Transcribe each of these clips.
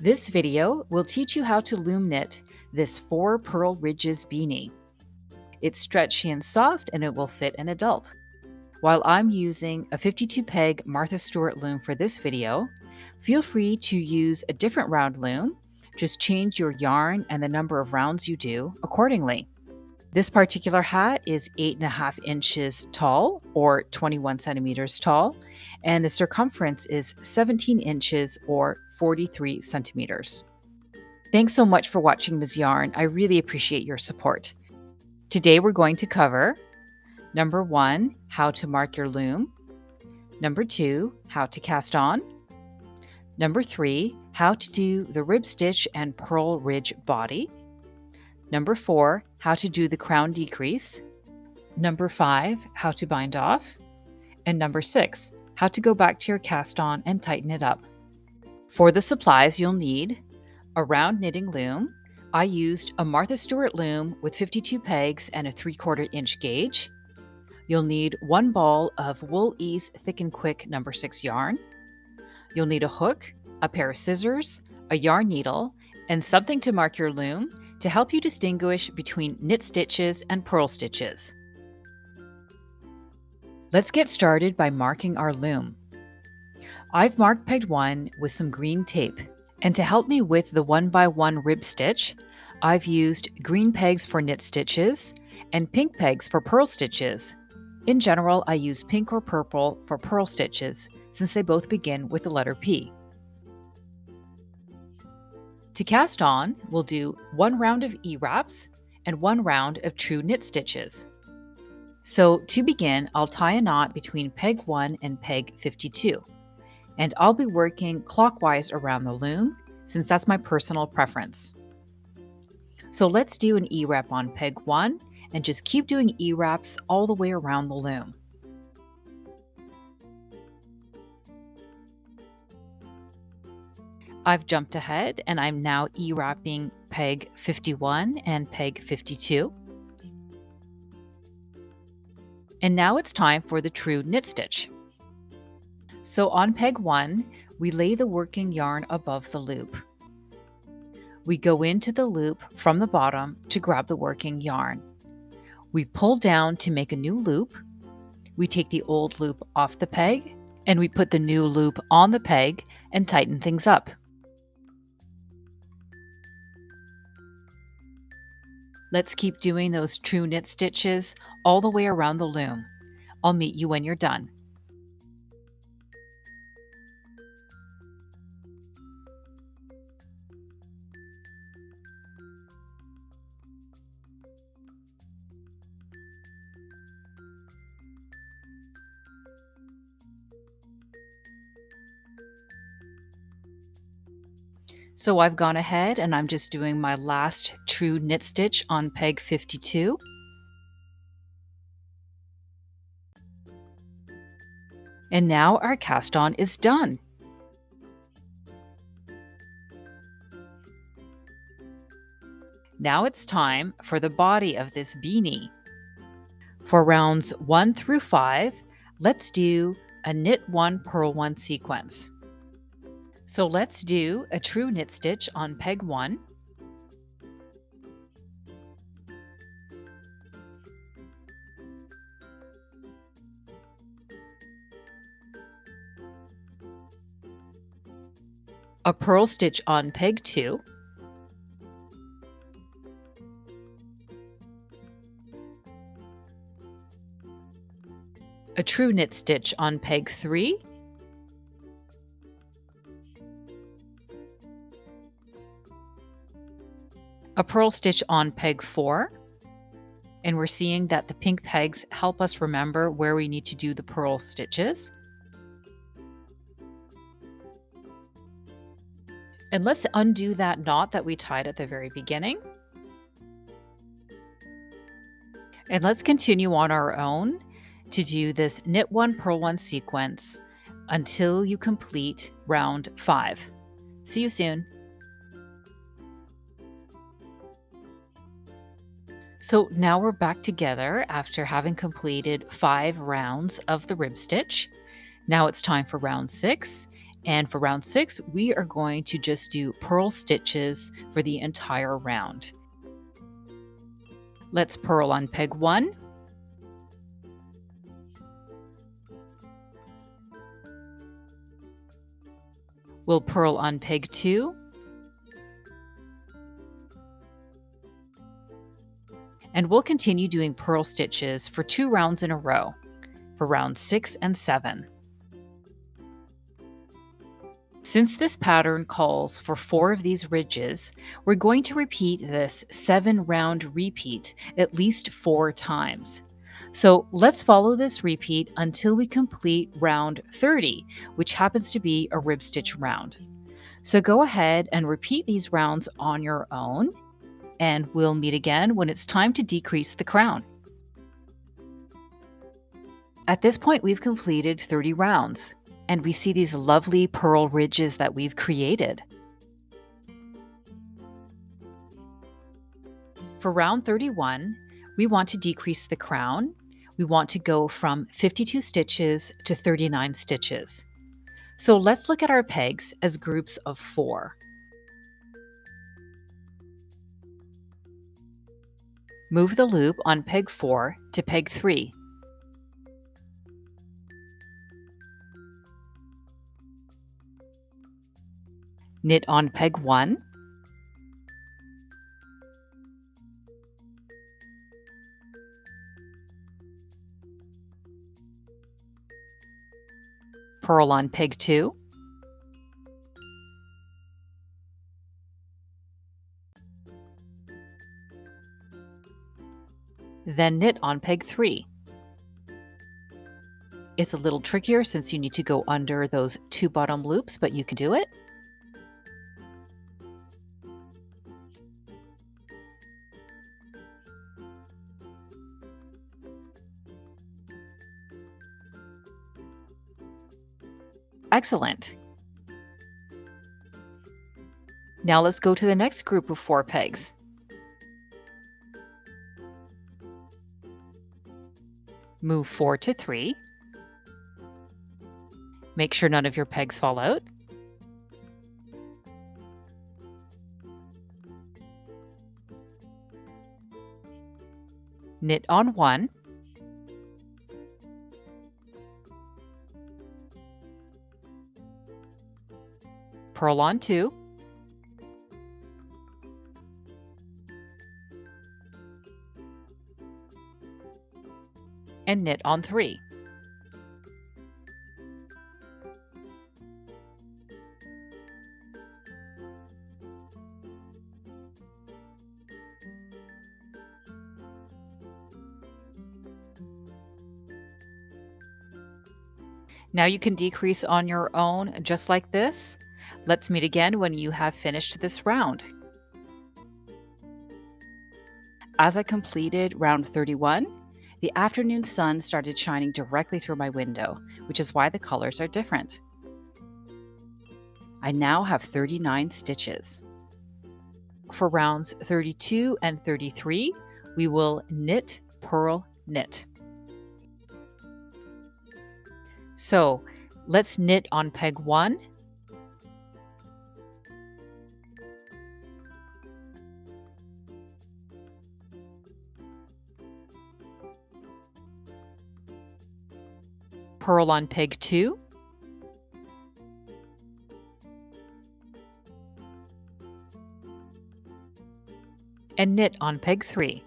This video will teach you how to loom knit this 4 Purl Ridges Beanie. It's stretchy and soft and it will fit an adult. While I'm using a 52 peg Martha Stewart loom for this video, feel free to use a different round loom. Just change your yarn and the number of rounds you do accordingly. This particular hat is 8.5 inches tall or 21 centimeters tall, and the circumference is 17 inches or 43 centimeters. Thanks so much for watching Ms. Yarn. I really appreciate your support. Today we're going to cover number 1, how to mark your loom. Number 2, how to cast on. Number 3, how to do the rib stitch and purl ridge body. Number 4, how to do the crown decrease. Number 5, how to bind off. And number 6, how to go back to your cast on and tighten it up. For the supplies, you'll need a round knitting loom. I used a Martha Stewart loom with 52 pegs and a 3/4 inch gauge. You'll need 1 ball of Wool Ease Thick and Quick number 6 yarn. You'll need a hook, a pair of scissors, a yarn needle, and something to mark your loom to help you distinguish between knit stitches and purl stitches. Let's get started by marking our loom. I've marked peg 1 with some green tape, and to help me with the 1x1 rib stitch, I've used green pegs for knit stitches and pink pegs for purl stitches. In general, I use pink or purple for purl stitches since they both begin with the letter P. To cast on, we'll do 1 round of E-wraps and 1 round of true knit stitches. So to begin, I'll tie a knot between peg 1 and peg 52. And I'll be working clockwise around the loom since that's my personal preference. So let's do an E-wrap on peg 1 and just keep doing E-wraps all the way around the loom. I've jumped ahead and I'm now E-wrapping peg 51 and peg 52. And now it's time for the true knit stitch. So on peg 1, we lay the working yarn above the loop. We go into the loop from the bottom to grab the working yarn. We pull down to make a new loop. We take the old loop off the peg, and we put the new loop on the peg and tighten things up. Let's keep doing those true knit stitches all the way around the loom. I'll meet you when you're done. So I've gone ahead and I'm just doing my last true knit stitch on peg 52. And now our cast on is done. Now it's time for the body of this beanie. For rounds 1 through 5, let's do a knit 1, purl 1 sequence. So let's do a true knit stitch on peg 1. A purl stitch on peg 2. A true knit stitch on peg 3. A purl stitch on peg 4, and we're seeing that the pink pegs help us remember where we need to do the purl stitches. And let's undo that knot that we tied at the very beginning. And let's continue on our own to do this knit 1, purl 1 sequence until you complete round 5. See you soon. So now we're back together after having completed 5 rounds of the rib stitch. Now it's time for round 6, And for round 6, we are going to just do purl stitches for the entire round. Let's purl on peg 1. We'll purl on peg 2. And we'll continue doing purl stitches for 2 rounds in a row, for rounds 6 and 7. Since this pattern calls for 4 of these ridges, we're going to repeat this 7-round repeat at least 4 times. So let's follow this repeat until we complete round 30, which happens to be a rib stitch round. So go ahead and repeat these rounds on your own, and we'll meet again when it's time to decrease the crown. At this point, we've completed 30 rounds, and we see these lovely purl ridges that we've created. For round 31, we want to decrease the crown. We want to go from 52 stitches to 39 stitches. So let's look at our pegs as groups of 4. Move the loop on peg 4 to peg 3. Knit on peg 1. Purl on peg 2. Then knit on peg 3. It's a little trickier since you need to go under those 2 bottom loops, but you can do it. Excellent. Now let's go to the next group of 4 pegs. Move 4 to 3. Make sure none of your pegs fall out. Knit on 1. Purl on 2. And knit on 3. Now you can decrease on your own just like this. Let's meet again when you have finished this round. As I completed round 31, the afternoon sun started shining directly through my window, which is why the colors are different. I now have 39 stitches. For rounds 32 and 33, we will knit, purl, knit. So let's knit on peg 1. Purl on peg 2. And knit on peg 3.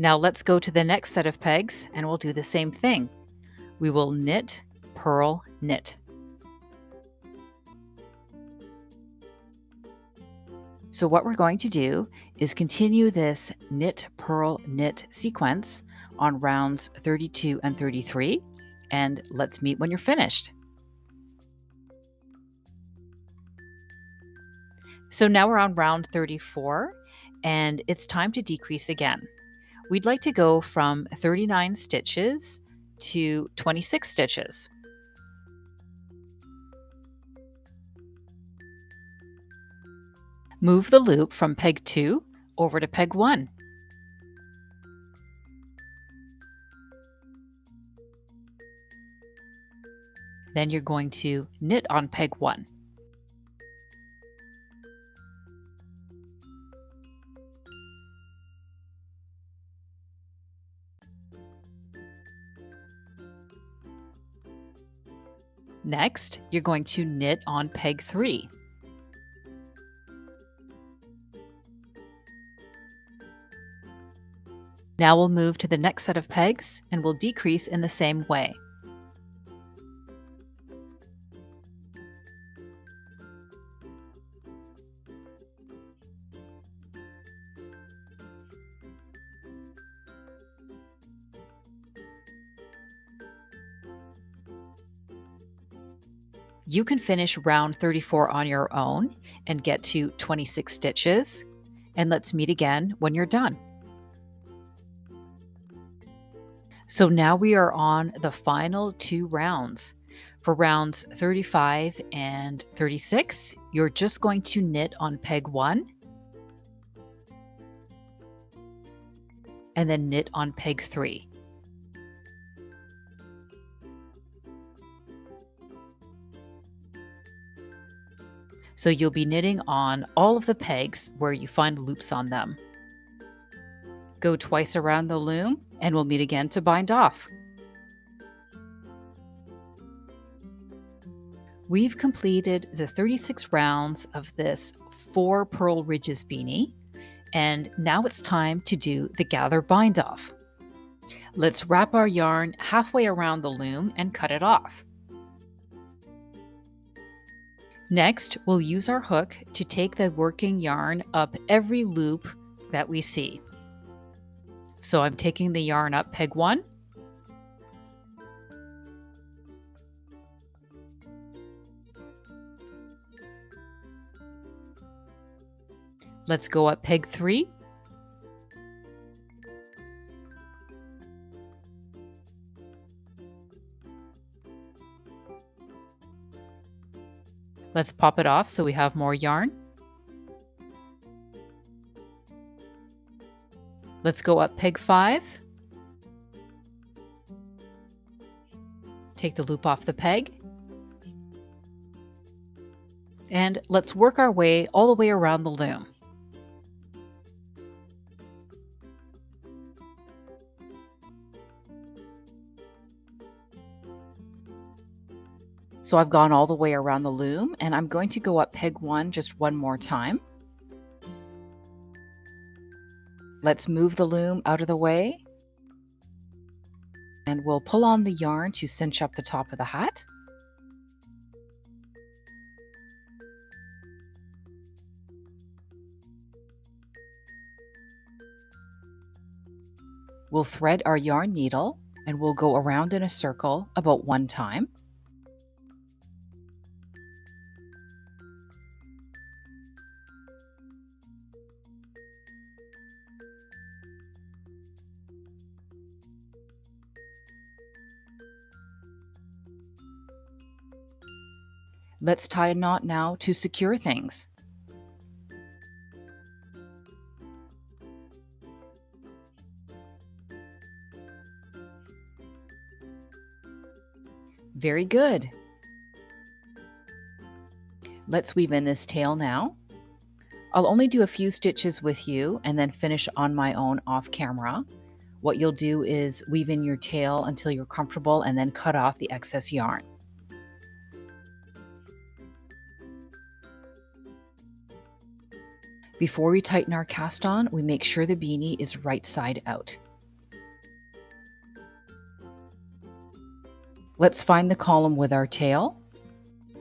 Now let's go to the next set of pegs and we'll do the same thing. We will knit, purl, knit. So what we're going to do is continue this knit, purl, knit sequence on rounds 32 and 33, and let's meet when you're finished. So now we're on round 34, and it's time to decrease again. We'd like to go from 39 stitches to 26 stitches. Move the loop from peg 2 over to peg 1. Then you're going to knit on peg 1. Next, you're going to knit on peg 3. Now we'll move to the next set of pegs and we'll decrease in the same way. You can finish round 34 on your own and get to 26 stitches. And let's meet again when you're done. So now we are on the final 2 rounds. For rounds 35 and 36, you're just going to knit on peg 1 and then knit on peg 3. So you'll be knitting on all of the pegs where you find loops on them. Go twice around the loom and we'll meet again to bind off. We've completed the 36 rounds of this 4 Purl Ridges beanie, and now it's time to do the gather bind off. Let's wrap our yarn halfway around the loom and cut it off. Next, we'll use our hook to take the working yarn up every loop that we see. So I'm taking the yarn up peg 1, let's go up peg 3, let's pop it off so we have more yarn. Let's go up peg 5, take the loop off the peg, and let's work our way all the way around the loom. So I've gone all the way around the loom and I'm going to go up peg 1 just one more time. Let's move the loom out of the way and we'll pull on the yarn to cinch up the top of the hat. We'll thread our yarn needle and we'll go around in a circle about 1 time. Let's tie a knot now to secure things. Very good. Let's weave in this tail now. I'll only do a few stitches with you and then finish on my own off camera. What you'll do is weave in your tail until you're comfortable and then cut off the excess yarn. Before we tighten our cast on, we make sure the beanie is right side out. Let's find the column with our tail.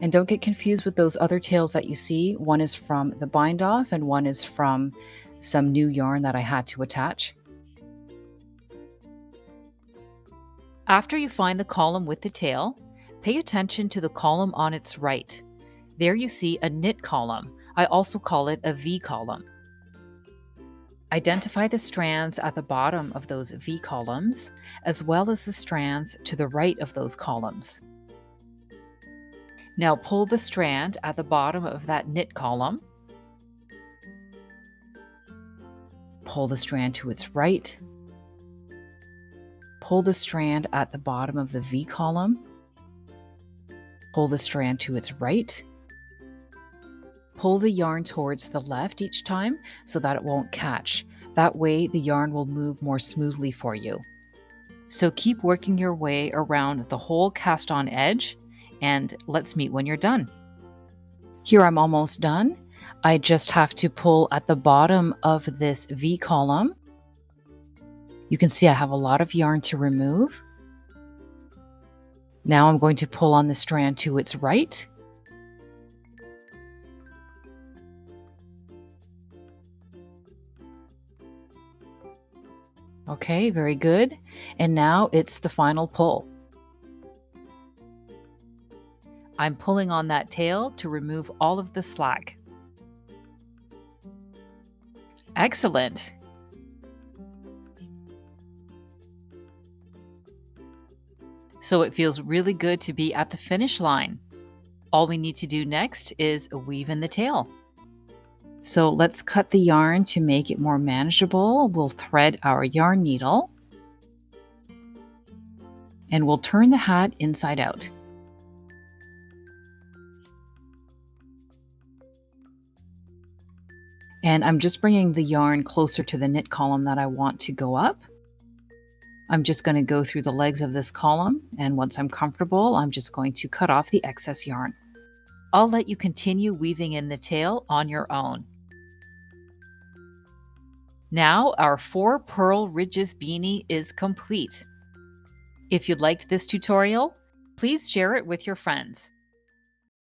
And don't get confused with those other tails that you see. One is from the bind off and one is from some new yarn that I had to attach. After you find the column with the tail, pay attention to the column on its right. There you see a knit column. I also call it a V column. Identify the strands at the bottom of those V columns, as well as the strands to the right of those columns. Now pull the strand at the bottom of that knit column. Pull the strand to its right. Pull the strand at the bottom of the V column. Pull the strand to its right. Pull the yarn towards the left each time so that it won't catch. That way the yarn will move more smoothly for you. So keep working your way around the whole cast on edge, and let's meet when you're done. Here I'm almost done. I just have to pull at the bottom of this V column. You can see I have a lot of yarn to remove. Now I'm going to pull on the strand to its right. Okay, very good. And now it's the final pull. I'm pulling on that tail to remove all of the slack. Excellent. So it feels really good to be at the finish line. All we need to do next is weave in the tail. So let's cut the yarn to make it more manageable. We'll thread our yarn needle and we'll turn the hat inside out. And I'm just bringing the yarn closer to the knit column that I want to go up. I'm just going to go through the legs of this column, and once I'm comfortable, I'm just going to cut off the excess yarn. I'll let you continue weaving in the tail on your own. Now our 4 Purl Ridges beanie is complete. If you liked this tutorial, please share it with your friends.